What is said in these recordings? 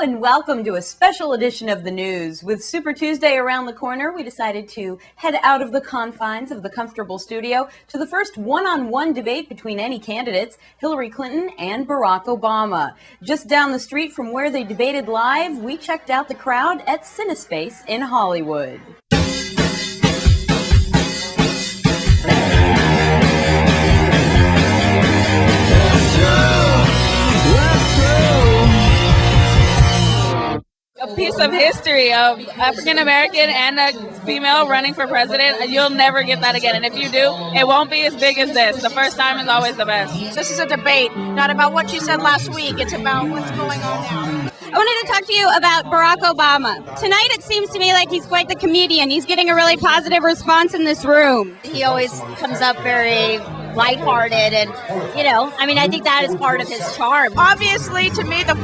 and welcome to a special edition of the Gnooze. With Super Tuesday around the corner, we decided to head out of the confines of the comfortable studio to the first one-on-one debate between any candidates, Hillary Clinton and Barack Obama. Just down the street from where they debated live, we checked out the crowd at CineSpace in Hollywood. A piece of history of African American and a female running for president. You'll never get that again. And if you do, it won't be as big as this. The first time is always the best. This is a debate, not about what you said last week. It's about what's going on now. I wanted to talk to you about Barack Obama. Tonight it seems to me like he's quite the comedian. He's getting a really positive response in this room. He always comes up very lighthearted, and I think that is part of his charm. Obviously, to me, the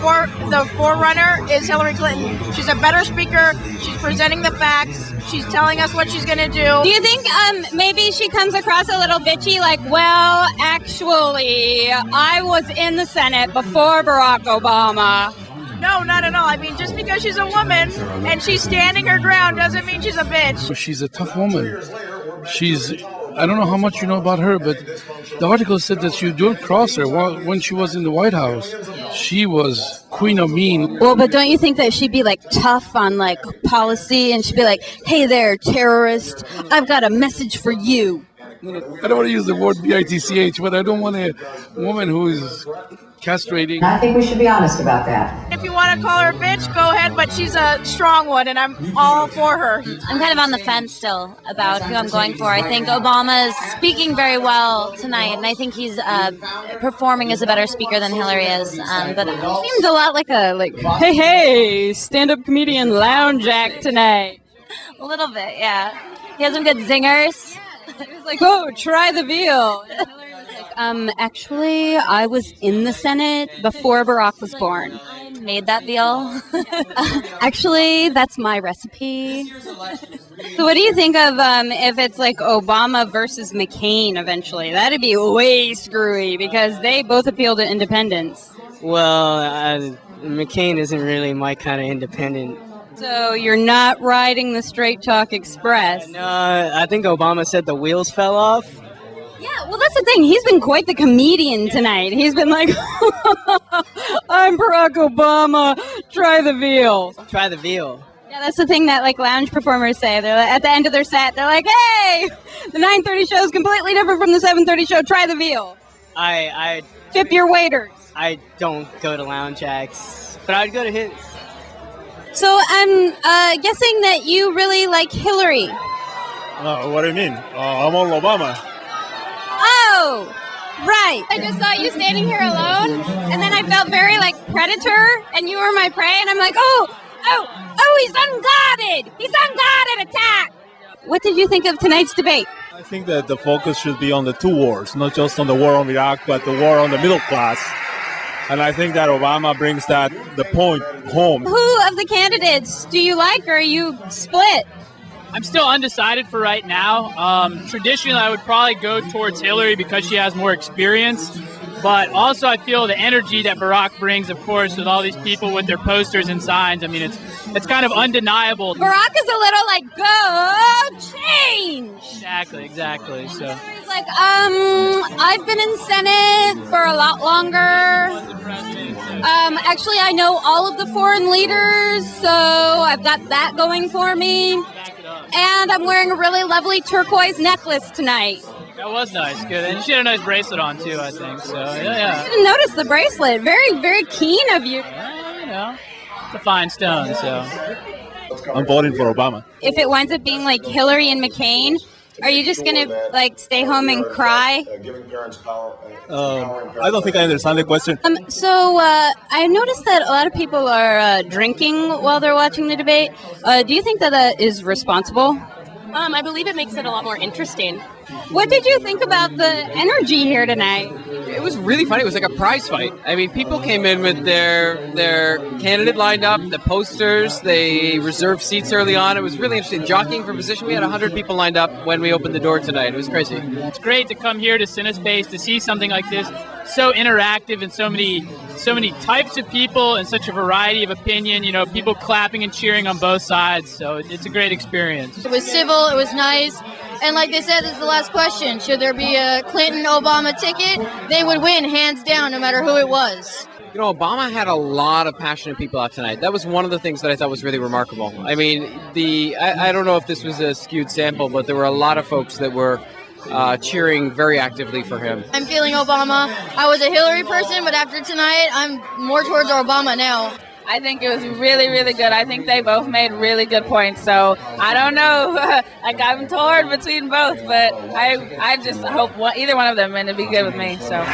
forerunner is Hillary Clinton. She's a better speaker. She's presenting the facts. She's telling us what she's going to do. Do you think maybe she comes across a little bitchy, like, well, actually, I was in the Senate before Barack Obama? No, not at all. I mean, just because she's a woman and she's standing her ground doesn't mean she's a bitch. She's a tough woman. I don't know how much you know about her, but the article said that you don't cross her. When she was in the White House, she was queen of mean. Well, but don't you think that she'd be, like, tough on, like, policy, and she'd be like, hey there, terrorist, I've got a message for you. I don't want to use the word bitch, but I don't want a woman who is castrating. I think we should be honest about that. If you want to call her a bitch, go ahead, but she's a strong one, and I'm all for her. I'm kind of on the fence still about who I'm going for. I think Obama is speaking very well tonight, and I think he's performing as a better speaker than Hillary is. But it seems a lot like hey, stand-up comedian lounge act tonight. A little bit, yeah. He has some good zingers. He was like, oh, try the veal. And Hillary was like, actually, I was in the Senate before Barack was born. I made that veal. Actually, that's my recipe. So what do you think of if it's like Obama versus McCain eventually? That'd be way screwy because they both appeal to independence. Well, McCain isn't really my kind of independent. So you're not riding the Straight Talk Express? No, I think Obama said the wheels fell off. Yeah, well, that's the thing. He's been quite the comedian tonight. He's been like, I'm Barack Obama, try the veal. Try the veal. Yeah, that's the thing that, like, lounge performers say. They're like, at the end of their set, they're like, hey, the 9:30 show is completely different from the 7:30 show. Try the veal. I tip your waiters. I don't go to lounge acts, but I'd go to his. So I'm guessing that you really like Hillary. What do you mean? I'm all Obama. Oh, right. I just saw you standing here alone, and then I felt very like Predator, and you were my prey, and I'm like, oh, he's unguarded. He's unguarded attack. What did you think of tonight's debate? I think that the focus should be on the two wars, not just on the war on Iraq, but the war on the middle class. And I think that Obama brings the point home. Who of the candidates do you like, or are you split? I'm still undecided for right now. Traditionally, I would probably go towards Hillary because she has more experience. But also, I feel the energy that Barack brings, of course, with all these people with their posters and signs. I mean, it's kind of undeniable. Barack is a little like, go change. Exactly. So he's like, I've been in Senate for a lot longer. Actually, I know all of the foreign leaders, so I've got that going for me. And I'm wearing a really lovely turquoise necklace tonight. That was nice, good. And she had a nice bracelet on, too, I think. So, yeah. I didn't notice the bracelet. Very, very keen of you. Yeah, it's a fine stone, so. I'm voting for Obama. If it winds up being like Hillary and McCain, are you just going to, like, stay home and cry? I don't think I understand the question. So I noticed that a lot of people are drinking while they're watching the debate. Do you think that is responsible? I believe it makes it a lot more interesting. What did you think about the energy here tonight? It was really funny. It was like a prize fight. I mean, people came in with their candidate lined up, the posters. They reserved seats early on. It was really interesting. Jockeying for position. We had 100 people lined up when we opened the door tonight. It was crazy. It's great to come here to CineSpace to see something like this, so interactive and so many types of people and such a variety of opinion. You know, people clapping and cheering on both sides. So it's a great experience. It was civil. It was nice. And like they said, this is the last question. Should there be a Clinton-Obama ticket? They would win, hands down, no matter who it was. You know, Obama had a lot of passionate people out tonight. That was one of the things that I thought was really remarkable. I mean, I don't know if this was a skewed sample, but there were a lot of folks that were cheering very actively for him. I'm feeling Obama. I was a Hillary person, but after tonight, I'm more towards Obama now. I think it was really, really good. I think they both made really good points. So I don't know. Like, I'm torn between both, but I just hope either one of them, and it'd be good with me. So.